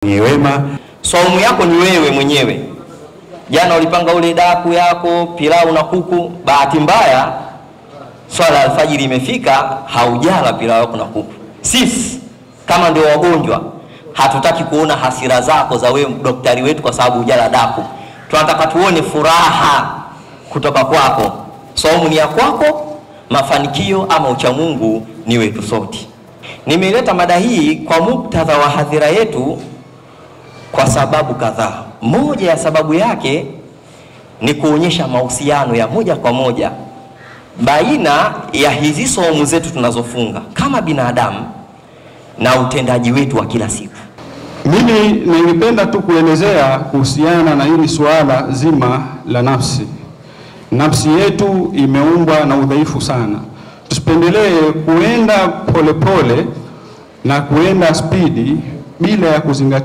Ni wema. Saumu yako ni wewe mwenyewe. Jana ulipanga ule daku yako, pilau na kuku, bahati mbaya swala alfajiri imefika, haujala pilau yako na kuku. Sisi kama ndio wagonjwa, hatutaki kuona hasira zako za wewe daktari wetu kwa sababu hujala daku. Tunataka tuone furaha kutoka kwako. Saumu ni ya kwako, mafanikio ama uchamungu ni wetu sote. Nimeleta mada hii kwa muktadha wa hadhira yetu kwa sababu kadhaa. Moja ya sababu yake ni kuonyesha mahusiano ya moja kwa moja baina ya hizi saumu zetu tunazofunga kama binadamu na utendaji wetu wa kila siku. Mimi ningependa tu kuelezea kuhusiana na hili suala zima la nafsi. Nafsi yetu imeumbwa na udhaifu sana. Tusipendelee kuenda polepole na kuenda spidi bila ya kuzingatia